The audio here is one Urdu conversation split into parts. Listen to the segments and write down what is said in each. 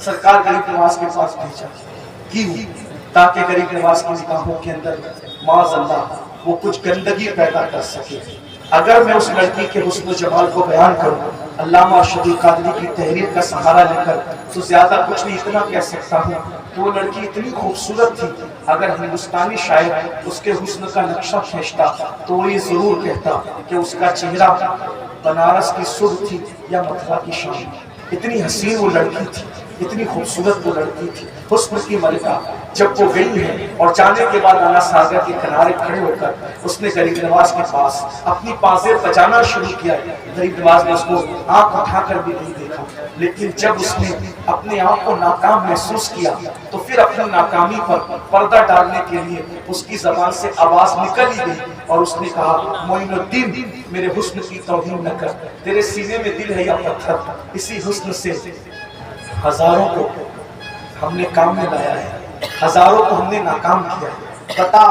سرکار غریب نواز کے پاس بھیجا، کیوں؟ تاکہ غریب نواز کی نگاہوں کے اندر معاذ اللہ وہ کچھ گندگی پیدا کر سکے۔ اگر میں اس لڑکی کے حسن و جمال کو بیان کروں علامہ ارشد القادری کی تحریر کا سہارا لے کر تو زیادہ کچھ نہیں، اتنا کہہ سکتا ہوں کہ وہ لڑکی اتنی خوبصورت تھی، اگر ہندوستانی شاعر اس کے حسن کا نقشہ کھینچتا تو وہ یہ ضرور کہتا کہ اس کا چہرہ بنارس کی سرخ تھی یا متھرا کی شام۔ اتنی حسین وہ لڑکی تھی، اتنی خوبصورت وہ لڑکی تھی، حسن کی ملکہ۔ جب وہ گئی ہے اور جانے کے بعد آنا ساگر کے کنارے کھڑے ہو کر اس نے غریب نواز کے پاس اپنی بازیں بجانا شروع کیا۔ غریب نواز نے اس کو آنکھ اٹھا کر بھی نہیں دیکھا، لیکن جب اس نے اپنے آپ کو ناکام محسوس کیا تو پھر اپنی ناکامی پر پردہ ڈالنے کے لیے اس کی زبان سے آواز نکل ہی گئی اور اس نے کہا، معین الدین میرے حسن کی توہین نہ کر، تیرے سینے میں دل ہے یا پتھر؟ اسی حسن سے ہزاروں کو ہم نے کام میں لایا ہے، ہزاروں کو ہم نے ناکام کیا ہے، بتا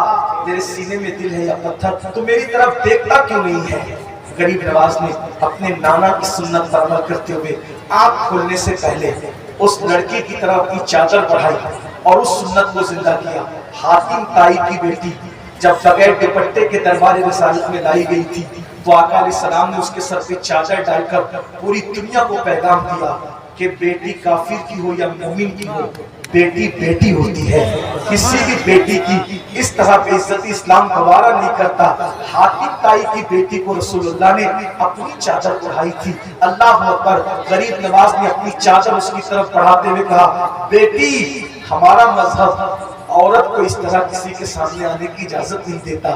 تیرے سینے میں دل ہے یا پتھر؟ تو میری طرف دیکھتا کیوں نہیں ہے؟ غریب نواز نے اپنے نانا کی سنت پر عمل کرتے ہوئے آنکھ کھولنے سے پہلے اس لڑکی کی طرف اپنی چادر بڑھائی اور اس سنت کو زندہ کیا۔ حاتم طائی کی بیٹی جب بغیر دوپٹے کے دربار رسالت میں لائی گئی تھی تو آقا علیہ السلام نے اس کے سر پہ چادر ڈال کر پوری دنیا کو پیغام دیا کہ بیٹی کافر کی ہو یا مومن کی ہو، بیٹی بیٹی ہوتی ہے، کسی بھی بیٹی کی اس طرح بے عزتی اسلام گوارا نہیں کرتا۔ حاتم طائی کی بیٹی کو رسول اللہ نے اپنی چادر اڑائی تھی، اللہ اکبر۔ غریب نواز نے اپنی چادر اس کی طرف بڑھاتے ہوئے کہا، بیٹی ہمارا مذہب عورت کو اس طرح کسی کے سامنے آنے کی اجازت نہیں دیتا۔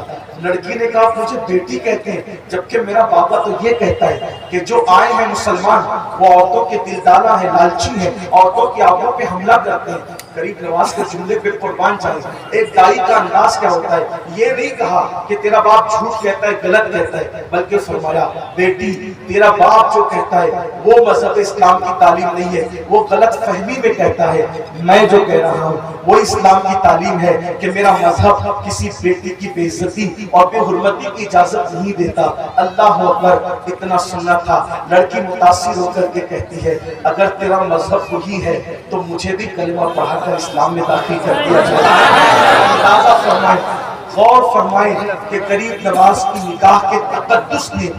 لڑکی نے کہا، مجھے بیٹی کہتے ہیں جبکہ میرا بابا تو یہ کہتا ہے کہ جو آئے ہیں مسلمان وہ عورتوں کے دلدالا ہے، لالچی ہے، عورتوں کی آبروں پہ حملہ کرتے ہیں۔ غریب نواز کے جملے پہ قربان جائے، ایک دائی کا انداز کیا ہوتا ہے؟ یہ نہیں کہا کہ تیرا باپ جھوٹ کہتا ہے، غلط کہتا ہے، بلکہ فرمایا، بیٹی تیرا باپ جو کہتا ہے وہ مذہب اسلام کی تعلیم نہیں ہے، وہ غلط فہمی میں کہتا ہے، میں جو کہہ رہا ہوں وہ اسلام کی تعلیم ہے کہ میرا مذہب کسی بیٹی کی بے عزتی اور بے حرمتی کی اجازت نہیں دیتا۔ اللہ اکبر۔ اتنا سننا تھا، لڑکی متاثر ہو کر کے کہتی ہے، اگر تیرا مذہب وہی ہے تو مجھے بھی کلمہ پڑھا کر اسلام میں داخل کر دیا جائے۔ اندازہ فرمائیں، غور فرمائیں کہ غریب نواز کی نگاہ کے تقدس نے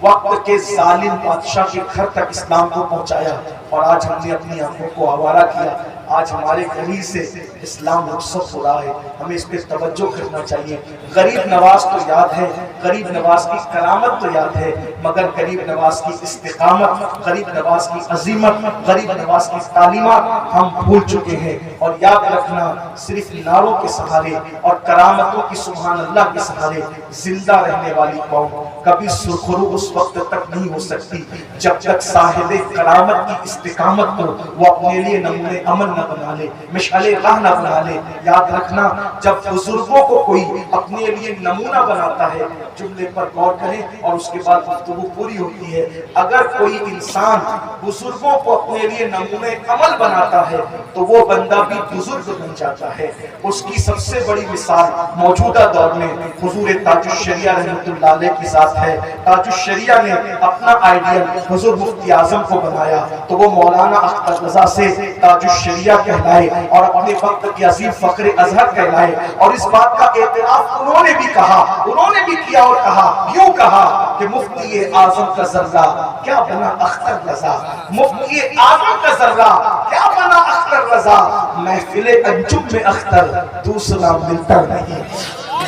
وقت کے ظالم بادشاہ کے گھر تک اسلام کو پہنچایا، اور آج ہم نے اپنی آنکھوں کو آوارہ کیا۔ آج ہمارے گھر سے اسلام رخصت ہو رہا ہے، ہمیں اس پہ توجہ کرنا چاہیے۔ غریب نواز تو یاد ہے، غریب نواز کی کرامت تو یاد ہے، مگر غریب نواز کی استقامت، غریب نواز کی عظیمت، غریب نواز کی تعلیمات ہم بھول چکے ہیں۔ اور یاد رکھنا، صرف نعروں کے سہارے اور کرامتوں کی سبحان اللہ کے سہارے زندہ رہنے والی قوم کبھی سرخرو اس وقت تک نہیں ہو سکتی جب تک صاحب کرامت کی استقامت کو وہ اپنے لیے نمونے عمل نہ بنا لے، مشعل راہ نہ بنا لے۔ یاد رکھنا، جب بزرگوں کو کوئی اپنے لیے نمونہ بناتا ہے، جملے پر غور کریں اور اس کے بعد گفتگو پوری ہوتی ہے، اگر کوئی انسان بزرگوں کو اپنے لیے نمونے عمل بناتا ہے تو وہ بندہ بھی بزرگ بن جاتا ہے۔ اس کی سب سے بڑی مثال موجودہ دور میں حضور تاج الشریعہ رحمۃ اللہ علیہ کی ذات ہے۔ تاج الشریعہ نے اپنا آئیڈیل حضور مفتی اعظم کو بنایا تو وہ مولانا اختر رضا سے تاج الشریعہ کہلائے اور اپنے وقت کے عظیم فخر ازہر کہلائے۔ اور اس بات کا اعتراف انہوں نے بھی کہا، انہوں نے بھی کیا اور کہا، یوں کہا کہ مفتی اعظم کا ذرہ کیا بنا اختر رضا، مفتی اعظم کا ذرہ کیا بنا اختر رضا، محفل انجم میں اختر دوسرا ملتا نہیں،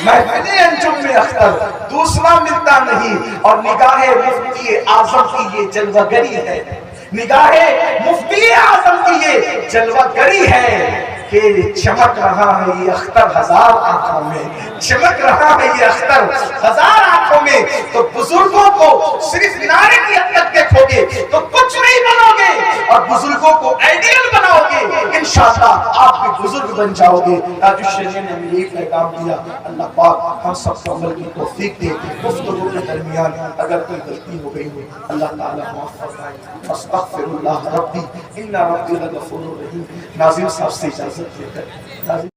محفل انجم میں اختر دوسرا ملتا نہیں۔ اور نگاہ مفتی اعظم کی یہ جلوہ گری ہے، نگاہ مفتی اعظم کی یہ جلوہ گری ہے کہ چمک رہا ہے یہ اختر ہزار آنکھوں میں، چمک رہا ہے یہ اختر ہزار آنکھوں میں۔ تو بزرگوں کو صرف نعرے کی حد تک دیکھو گے تو کچھ نہیں بنو گے، اور بزرگوں کو آئیڈیل بناؤ گے، انشاءاللہ آپ بھی بزرگ بن جاؤ گے۔ تاج الشریعہ نے ہمیں یہی پیغام دیا۔ اللہ پاک ہم سب کو عمل کی توفیق دے۔ گفتگو کے درمیان اگر کوئی غلطی ہو گئی ہو اللہ تعالیٰ معاف فرمائے۔ استغفر اللہ ربی ان ربی لغفور رحیم۔ ناظرین صاحب سے اجازت لے کر